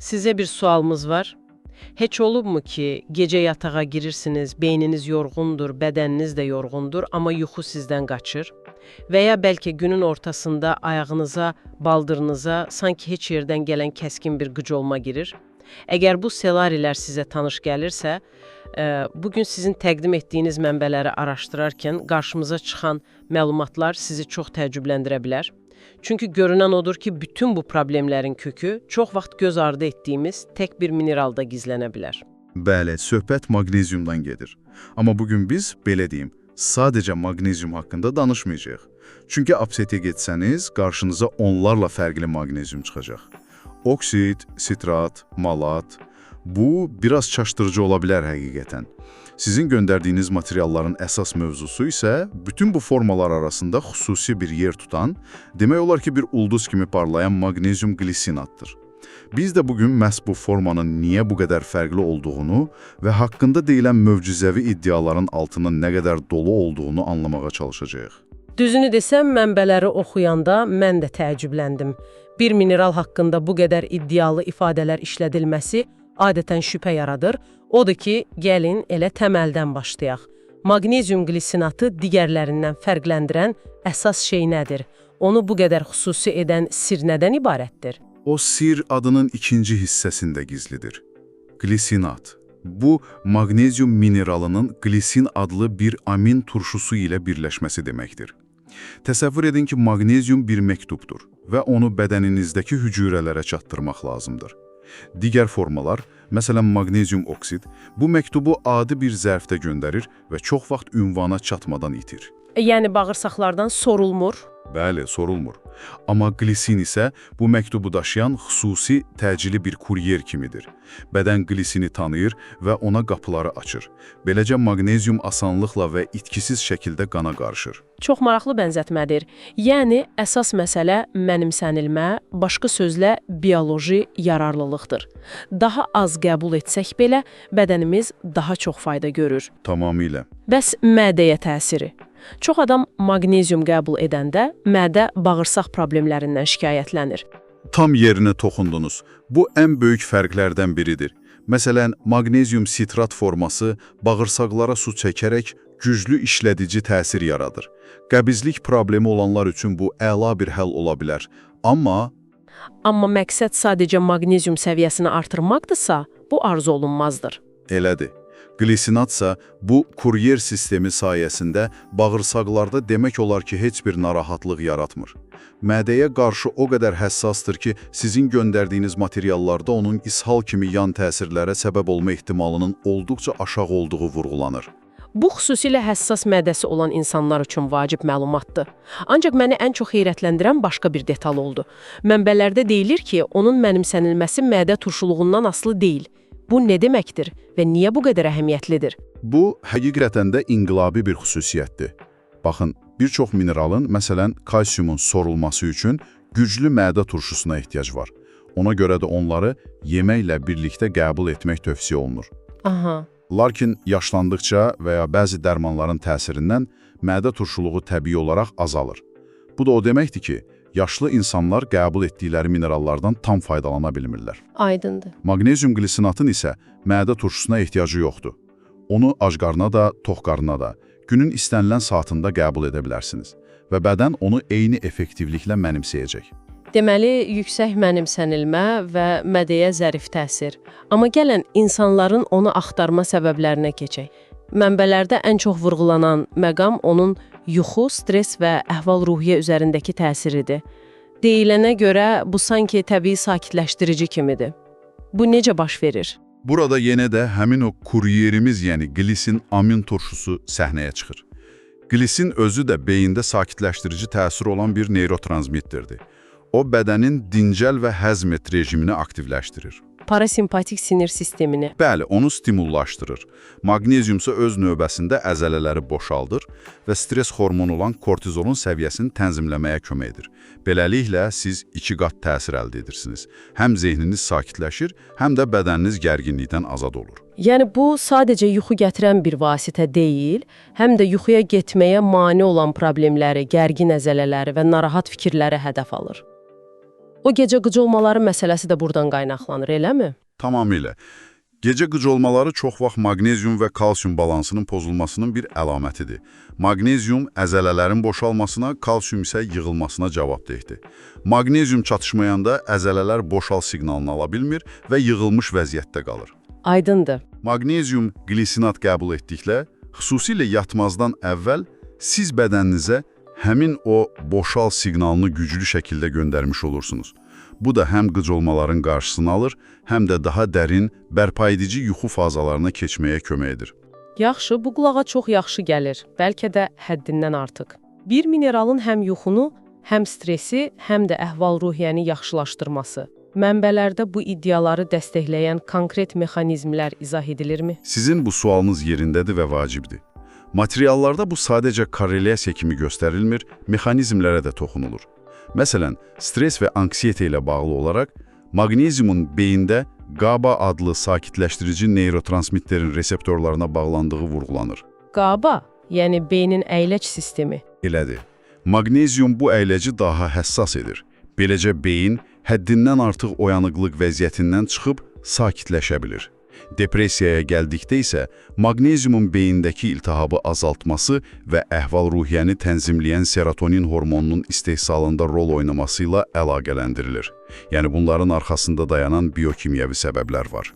Size bir sualımız var. Heç olubmu ki, gecə yatağa girirsiniz, beyniniz yorğundur, bədəniniz də yorğundur, amma yuxu sizdən qaçır? Və ya bəlkə günün ortasında ayağınıza, baldırınıza sanki heç yerdən gələn kəskin bir qıcolma girir? Əgər bu ssenarilər sizə tanış gəlirsə, bugün sizin təqdim etdiyiniz mənbələri araşdırarkən qarşımıza çıxan məlumatlar sizi çox təəccübləndirə bilər. Çünki görünən odur ki, bütün bu problemlərin kökü çox vaxt göz ardı etdiyimiz tək bir mineralda gizlənə bilər. Bəli, söhbət maqneziumdan gedir. Amma bugün biz, belə deyim, sadəcə maqnezium haqqında danışmayacağıq. Çünki aptekə getsəniz, qarşınıza onlarla fərqli maqnezium çıxacaq. Oksid, sitrat, malat, bu biraz çaşdırıcı ola bilər həqiqətən. Sizin göndərdiyiniz materialların əsas mövzusu isə bütün bu formalar arasında xüsusi bir yer tutan, demək olar ki, bir ulduz kimi parlayan maqnezium glisinatdır. Biz də bugün məhz bu formanın niyə bu qədər fərqli olduğunu və haqqında deyilən möcüzəvi iddiaların altının nə qədər dolu olduğunu anlamağa çalışacağıq. Düzünü desəm, mənbələri oxuyanda mən də təəccübləndim. Bir mineral haqqında bu qədər iddialı ifadələr işlədilməsi adətən şübhə yaradır. Odur ki, gəlin elə təməldən başlayaq. Maqnezium glisinatı digərlərindən fərqləndirən əsas şey nədir? Onu bu qədər xüsusi edən sir nədən ibarətdir? O sir adının ikinci hissəsində gizlidir. Glisinat. Bu, maqnezium mineralının glisin adlı bir amin turşusu ilə birləşməsi deməkdir. Təsəvvür edin ki, maqnezium bir məktubdur və onu bədəninizdəki hücrələrə çatdırmaq lazımdır. Digər formalar, məsələn maqnezium oksid, bu məktubu adi bir zərfdə göndərir və çox vaxt ünvana çatmadan itir. Yəni bağırsaqlardan sorulmur. Bəli, sorulmur. Amma glisin isə bu məktubu daşıyan xüsusi təcili bir kuryer kimidir. Bədən glisini tanıyır və ona qapıları açır. Beləcə maqnezium asanlıqla və itkisiz şəkildə qana qarışır. Çox maraqlı bənzətmədir. Yəni, əsas məsələ mənimsənilmə, başqa sözlə bioloji yararlılıqdır. Daha az qəbul etsək belə, bədənimiz daha çox fayda görür. Tamamilə. Bəs mədəyə təsiri? Çox adam maqnezium qəbul edəndə mədə bağırsaq problemlərindən şikayətlənir. Tam yerinə toxundunuz. Bu ən böyük fərqlərdən biridir. Məsələn, maqnezium sitrat forması bağırsaqlara su çəkərək güclü işlədici təsir yaradır. Qəbizlik problemi olanlar üçün bu əla bir həll ola bilər. Amma məqsəd sadəcə maqnezium səviyyəsini artırmaqdırsa, bu arzu olunmazdır. Elədir. Glisinatsa bu kuryer sistemi sayəsində bağırsaqlarda demək olar ki, heç bir narahatlıq yaratmır. Mədəyə qarşı o qədər həssasdır ki, sizin göndərdiyiniz materiallarda onun ishal kimi yan təsirlərə səbəb olma ehtimalının olduqca aşağı olduğu vurğulanır. Bu xüsusilə həssas mədəsi olan insanlar üçün vacib məlumatdır. Ancaq məni ən çox heyrətləndirən başqa bir detal oldu. Mənbələrdə deyilir ki, onun mənimsənilməsi mədə turşuluğundan asılı deyil. Bu nə deməkdir və niyə bu qədər əhəmiyyətlidir? Bu, həqiqətən də inqilabi bir xüsusiyyətdir. Baxın, bir çox mineralın, məsələn, kalsiumun sorulması üçün güclü mədə turşusuna ehtiyac var. Ona görə də onları yeməklə birlikdə qəbul etmək tövsiyə olunur. Lakin yaşlandıqca və ya bəzi dərmanların təsirindən mədə turşuluğu təbii olaraq azalır. Bu da o deməkdir ki, yaşlı insanlar qəbul etdikləri minerallardan tam faydalana bilmirlər. Aydındır. Maqnezium glisinatın isə mədə turşusuna ehtiyacı yoxdur. Onu acqarına da, toxqarına da, günün istənilən saatında qəbul edə bilərsiniz və bədən onu eyni effektivliklə mənimsəyəcək. Deməli, yüksək mənimsənilmə və mədəyə zərif təsir. Amma gələn insanların onu axtarma səbəblərinə keçək. Mənbələrdə ən çox vurğulanan məqam onun yuxu, stres və əhval-ruhiyyə üzərindəki təsiridir. Deyilənə görə bu sanki təbii sakitləşdirici kimidir. Bu necə baş verir? Burada yenə də həmin o kuryerimiz, yəni glisin amin turşusu səhnəyə çıxır. Glisin özü də beyində sakitləşdirici təsiri olan bir neyrotransmitterdir. O, bədənin dincəl və həzm et rejimini aktivləşdirir. Parasimpatik sinir sistemini. Bəli, onu stimullaşdırır. Maqnezium isə öz növbəsində əzələləri boşaldır və stres hormonu olan kortizolun səviyyəsini tənzimləməyə kömək edir. Beləliklə, siz 2 qat təsir əldə edirsiniz. Həm zehniniz sakitləşir, həm də bədəniniz gərginlikdən azad olur. Yəni, bu sadəcə yuxu gətirən bir vasitə deyil, həm də yuxuya getməyə mane olan problemləri, gərgin əzələləri və narahat fikirləri hədəf alır. O gecə qıc olmaları məsələsi də buradan qaynaqlanır, eləmi? Tamamilə. Gecə qıc olmaları çox vaxt maqnezium və kalsium balansının pozulmasının bir əlamətidir. Maqnezium əzələlərin boşalmasına, kalsium isə yığılmasına cavabdehdir. Maqnezium çatışmayanda əzələlər boşal siqnalını ala bilmir və yığılmış vəziyyətdə qalır. Aydındır. Maqnezium glisinat qəbul etdiklə, xüsusilə yatmazdan əvvəl siz bədəninizə həmin o boşal siqnalını güclü şəkildə göndərmiş olursunuz. Bu da həm qıc olmaların qarşısını alır, həm də daha dərin, bərpaedici yuxu fazalarına keçməyə kömək edir. Yaxşı, bu qulağa çox yaxşı gəlir, bəlkə də həddindən artıq. Bir mineralın həm yuxunu, həm stresi, həm də əhval-ruhiyyəni yaxşılaşdırması. Mənbələrdə bu iddiaları dəstəkləyən konkret mexanizmlər izah edilirmi? Sizin bu sualınız yerindədir və vacibdir. Materiallarda bu sadəcə korrelyasiya kimi göstərilmir, mexanizmlərə də toxunulur. Məsələn, stres və anksiyete ilə bağlı olaraq, maqneziumun beyində GABA adlı sakitləşdirici neyrotransmitterin reseptorlarına bağlandığı vurğulanır. GABA, yəni beynin əyləc sistemi. Elədir. Maqnezium bu əyləci daha həssas edir. Beləcə beyin həddindən artıq oyanıqlıq vəziyyətindən çıxıb sakitləşə bilir. Depressiyaya gəldikdə isə maqneziumun beyindəki iltihabı azaltması və əhval-ruhiyyəni tənzimləyən serotonin hormonunun istehsalında rol oynaması ilə əlaqələndirilir. Yəni bunların arxasında dayanan biokimyəvi səbəblər var.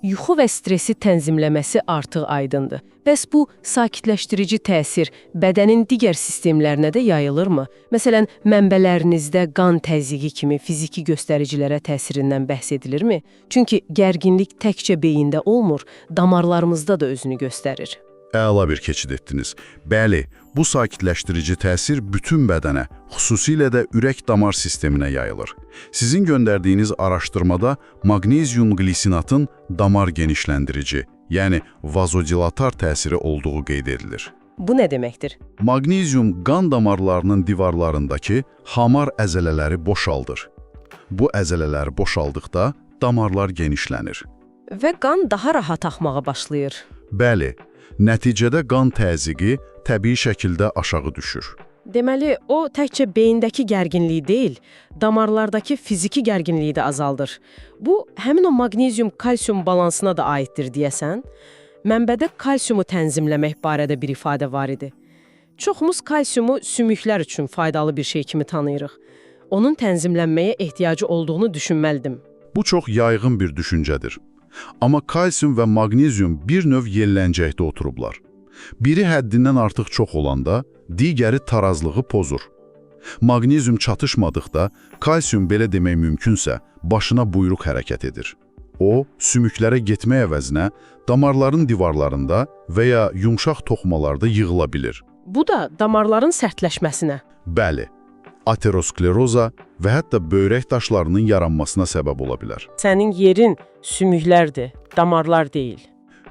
Yuxu və stresi tənzimləməsi artıq aydındır. Bəs bu sakitləşdirici təsir bədənin digər sistemlərinə də yayılırmı? Məsələn, mənbələrinizdə qan təzyiqi kimi fiziki göstəricilərə təsirindən bəhs edilirmi? Çünki gərginlik təkcə beyində olmur, damarlarımızda da özünü göstərir. Əla bir keçid etdiniz. Bəli, bu sakitləşdirici təsir bütün bədənə, xüsusilə də ürək-damar sisteminə yayılır. Sizin göndərdiyiniz araşdırmada maqnezium glisinatın damar genişləndirici, yəni vazodilatar təsiri olduğu qeyd edilir. Bu nə deməkdir? Maqnezium qan damarlarının divarlarındakı hamar əzələləri boşaldır. Bu əzələlər boşaldıqda damarlar genişlənir. Və qan daha rahat axmağa başlayır. Bəli, nəticədə qan təzyiqi təbii şəkildə aşağı düşür. Deməli, o təkcə beyindəki gərginliyi deyil, damarlardakı fiziki gərginliyi də azaldır. Bu, həmin o maqnezium-kalsium balansına da aiddir deyəsən. Mənbədə kalsiumu tənzimləmək barədə bir ifadə var idi. Çoxumuz kalsiumu sümüklər üçün faydalı bir şey kimi tanıyırıq. Onun tənzimlənməyə ehtiyacı olduğunu düşünməlidim. Bu çox yayğın bir düşüncədir. Amma kalsium və maqnezium bir növ yelləncəkdə oturublar. Biri həddindən artıq çox olanda, digəri tarazlığı pozur. Maqnezium çatışmadıqda, kalsium belə demək mümkünsə, başına buyruq hərəkət edir. O, sümüklərə getmək əvəzinə, damarların divarlarında və ya yumşaq toxumalarda yığıla bilir. Bu da damarların sərtləşməsinə. Bəli, ateroskleroza və hətta böyrək daşlarının yaranmasına səbəb ola bilər. Sənin yerin sümüklərdir, damarlar deyil.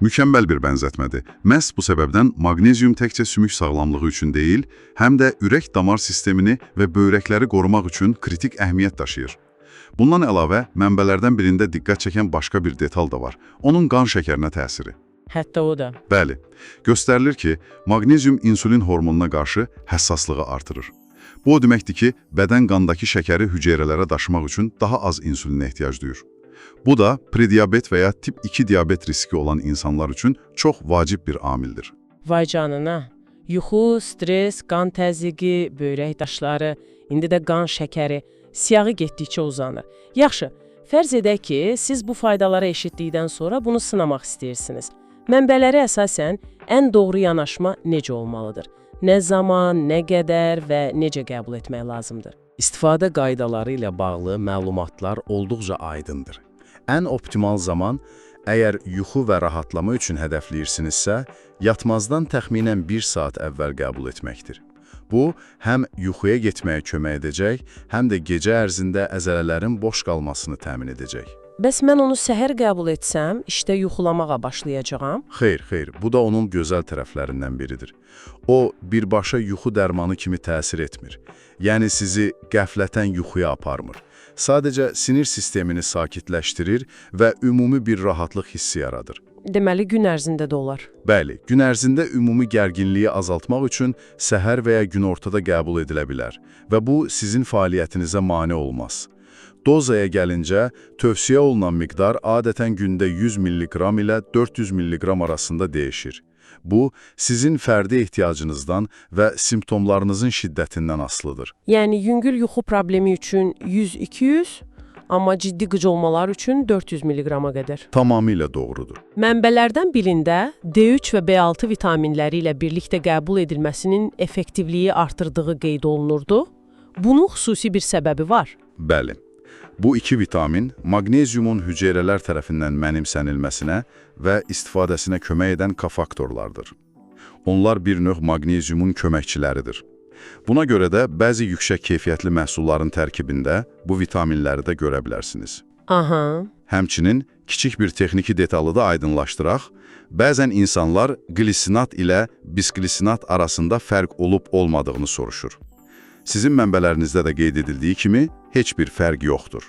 Mükəmməl bir bənzətmədir. Məhz bu səbəbdən maqnezium təkcə sümük sağlamlığı üçün deyil, həm də ürək-damar sistemini və böyrəkləri qorumaq üçün kritik əhəmiyyət daşıyır. Bundan əlavə, mənbələrdən birində diqqət çəkən başqa bir detal da var. Onun qan şəkərinə təsiri. Hətta o da. Bəli, göstərilir ki, maqnezium insulin hormonuna qarşı həssaslığı artırır. Bu o deməkdir ki, bədən qandakı şəkəri hüceyrələrə daşımaq üçün daha az insulinə ehtiyac duyur. Bu da prediabet və ya tip 2 diabet riski olan insanlar üçün çox vacib bir amildir. Vay canına. Yuxu, stres, qan təzyiqi, böyrək daşları, indi də qan şəkəri, siyağı getdikcə uzanır. Yaxşı, fərz edək ki, siz bu faydaları eşitdikdən sonra bunu sınamaq istəyirsiniz. Mənbələrə əsasən ən doğru yanaşma necə olmalıdır? Nə zaman, nə qədər və necə qəbul etmək lazımdır? İstifadə qaydaları ilə bağlı məlumatlar olduqca aydındır. Ən optimal zaman, əgər yuxu və rahatlama üçün hədəfləyirsinizsə, yatmazdan təxminən 1 saat əvvəl qəbul etməkdir. Bu, həm yuxuya getməyə kömək edəcək, həm də gecə ərzində əzələlərin boş qalmasını təmin edəcək. Bəs mən onu səhər qəbul etsəm, işdə yuxulamağa başlayacağam? Xeyr, bu da onun gözəl tərəflərindən biridir. O, birbaşa yuxu dərmanı kimi təsir etmir. Yəni sizi qəflətən yuxuya aparmır. Sadəcə sinir sistemini sakitləşdirir və ümumi bir rahatlıq hissi yaradır. Deməli, gün ərzində də olar. Bəli, gün ərzində ümumi gərginliyi azaltmaq üçün səhər və ya günortada qəbul edilə bilər və bu sizin fəaliyyətinizə mane olmaz. Dozaya gəlincə, tövsiyə olunan miqdar adətən gündə 100 mg ilə 400 mg arasında dəyişir. Bu, sizin fərdi ehtiyacınızdan və simptomlarınızın şiddətindən asılıdır. Yəni yüngül yuxu problemi üçün 100-200, amma ciddi qıcolmalar üçün 400 mg-a qədər. Tamamilə doğrudur. Mənbələrdən birində D3 və B6 vitaminləri ilə birlikdə qəbul edilməsinin effektivliyi artırdığı qeyd olunurdu. Bunun xüsusi bir səbəbi var. Bəli. Bu iki vitamin maqneziumun hüceyrələr tərəfindən mənimsənilməsinə və istifadəsinə kömək edən kofaktorlardır. Onlar bir növ maqneziumun köməkçiləridir. Buna görə də bəzi yüksək keyfiyyətli məhsulların tərkibində bu vitaminləri də görə bilərsiniz. Aha. Həmçinin kiçik bir texniki detalı da aydınlaşdıraq, bəzən insanlar glisinat ilə bisglisinat arasında fərq olub-olmadığını soruşur. Sizin mənbələrinizdə də qeyd edildiyi kimi heç bir fərq yoxdur.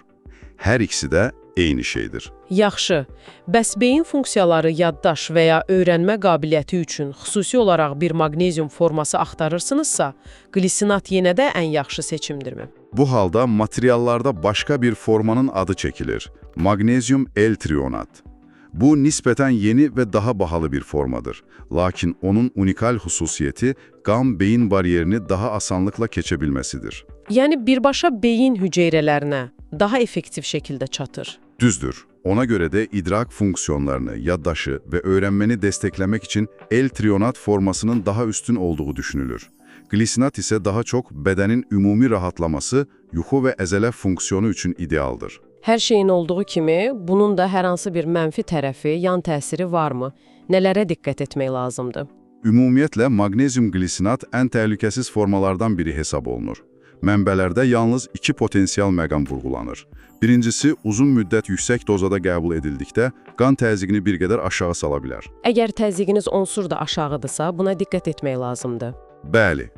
Hər ikisi də eyni şeydir. Yaxşı. Bəs beyin funksiyaları, yaddaş və ya öyrənmə qabiliyyəti üçün xüsusi olaraq bir maqnezium forması axtarırsınızsa, glisinat yenə də ən yaxşı seçimdirmi? Bu halda materiallarda başqa bir formanın adı çəkilir. Maqnezium L-trionat. Bu, nisbətən yeni və daha bahalı bir formadır. Lakin onun unikal xüsusiyyəti qan-beyin bariyerini daha asanlıqla keçə bilməsidir. Yəni birbaşa beyin hüceyrələrinə daha effektiv şəkildə çatır. Düzdür. Ona görə də idrak fonksiyonlarını, yaddaşı və öyrənməni dəstəkləmək üçün L-trionat formasının daha üstün olduğu düşünülür. Glisinat isə daha çox bədənin ümumi rahatlaması, yuxu və əzələ fonksiyonu üçün idealdır. Hər şeyin olduğu kimi, bunun da hər hansı bir mənfi tərəfi, yan təsiri varmı? Nələrə diqqət etmək lazımdır? Ümumiyyətlə, maqnezium glisinat ən təhlükəsiz formalardan biri hesab olunur. Mənbələrdə yalnız iki potensial məqam vurğulanır. Birincisi, uzun müddət yüksək dozada qəbul edildikdə qan təzyiqini bir qədər aşağı sala bilər. Əgər təzyiqiniz onsuz da aşağıdırsa, buna diqqət etmək lazımdır. Bəli,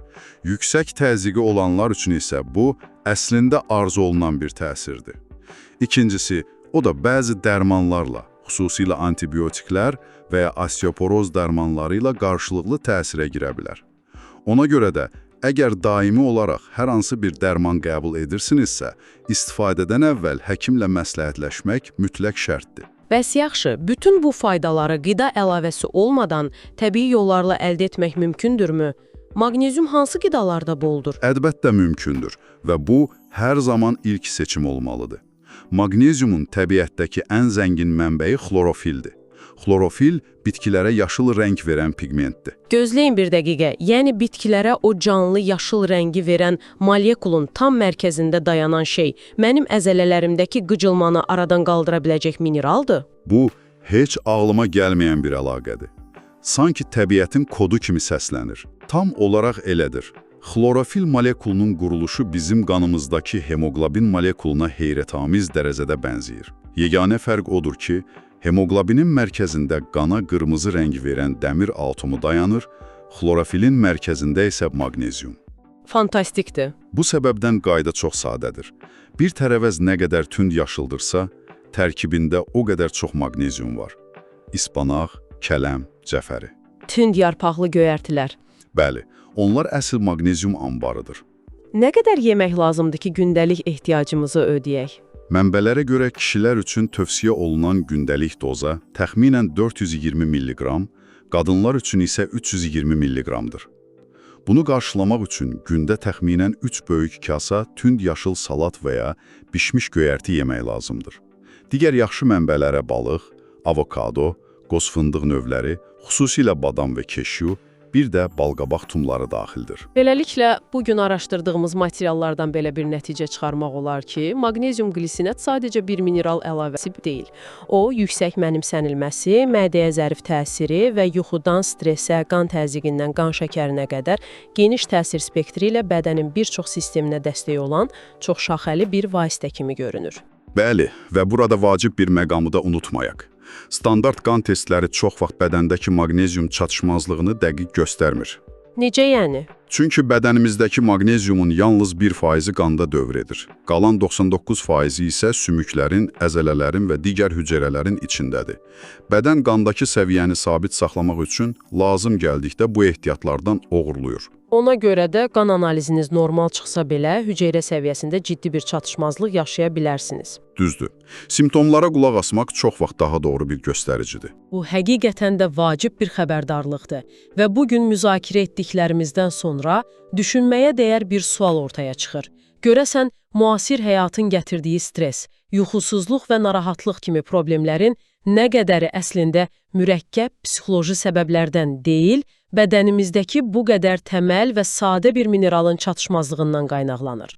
yüksək təzyiqi olanlar üçün isə bu, əslində arzu olunan bir təsirdir. İkincisi, o da bəzi dərmanlarla, xüsusilə antibiotiklər və ya osteoporoz dərmanları ilə qarşılıqlı təsirə girə bilər. Ona görə də, əgər daimi olaraq hər hansı bir dərman qəbul edirsinizsə, istifadədən əvvəl həkimlə məsləhətləşmək mütləq şərtdir. Bəs yaxşı, bütün bu faydaları qida əlavəsi olmadan təbii yollarla əldə etmək mümkündürmü? Maqnezium hansı qidalarda boldur? Əlbəttə mümkündür və bu, hər zaman ilk seçim olmalıdır. Maqneziumun təbiətdəki ən zəngin mənbəyi xlorofildir. Xlorofil bitkilərə yaşıl rəng verən pigmentdir. Gözləyin bir dəqiqə, yəni bitkilərə o canlı yaşıl rəngi verən molekulun tam mərkəzində dayanan şey mənim əzələlərimdəki qıcılmanı aradan qaldıra biləcək mineraldır? Bu, heç ağlıma gəlməyən bir əlaqədir. Sanki təbiətin kodu kimi səslənir. Tam olaraq elədir. Xlorofil molekulunun quruluşu bizim qanımızdakı hemoqlobin molekuluna heyrətamiz dərəcədə bənzəyir. Yeganə fərq odur ki, hemoqlobinin mərkəzində qana qırmızı rəng verən dəmir atomu dayanır, xlorofilin mərkəzində isə maqnezium. Fantastikdir. Bu səbəbdən qayda çox sadədir. Bir tərəvəz nə qədər tünd yaşıldırsa, tərkibində o qədər çox maqnezium var. İspanaq, kələm, cəfəri. Tünd yarpaqlı göyərtilər. Bəli, onlar əsl maqnezium anbarıdır. Nə qədər yemək lazımdır ki, gündəlik ehtiyacımızı ödəyək? Mənbələrə görə kişilər üçün tövsiyə olunan gündəlik doza təxminən 420 mg, qadınlar üçün isə 320 mg-dır. Bunu qarşılamaq üçün gündə təxminən 3 böyük kasa tünd yaşıl salat və ya bişmiş göyərti yemək lazımdır. Digər yaxşı mənbələrə balıq, avokado, qoz fındıq növləri, xüsusilə badam və keşyu, bir də balqabaq tumları daxildir. Beləliklə, bugün araşdırdığımız materiallardan belə bir nəticə çıxarmaq olar ki, maqnezium glisinat sadəcə bir mineral əlavəsi deyil. O, yüksək mənimsənilməsi, mədəyə zərif təsiri və yuxudan stressə, qan təzyiqindən qan şəkərinə qədər geniş təsir spektri ilə bədənin bir çox sisteminə dəstək olan çox şaxəli bir vasitə kimi görünür. Bəli, və burada vacib bir məqamı da unutmayaq. Standart qan testləri çox vaxt bədəndəki maqnezium çatışmazlığını dəqiq göstərmir. Necə yəni? Çünki bədənimizdəki maqneziumun yalnız 1%-i qanda dövr edir. Qalan 99%-i isə sümüklərin, əzələlərin və digər hüceyrələrin içindədir. Bədən qandakı səviyyəni sabit saxlamaq üçün lazım gəldikdə bu ehtiyatlardan oğurluyur. Ona görə də qan analiziniz normal çıxsa belə, hüceyrə səviyyəsində ciddi bir çatışmazlıq yaşaya bilərsiniz. Düzdür. Simptomlara qulaq asmaq çox vaxt daha doğru bir göstəricidir. Bu həqiqətən də vacib bir xəbərdarlıqdır və bugün müzakirə etdiklərimizdən sonra düşünməyə dəyər bir sual ortaya çıxır. Görəsən, müasir həyatın gətirdiyi stres, yuxusuzluq və narahatlıq kimi problemlərin nə qədəri əslində mürəkkəb psixoloji səbəblərdən deyil, bədənimizdəki bu qədər təməl və sadə bir mineralın çatışmazlığından qaynaqlanır.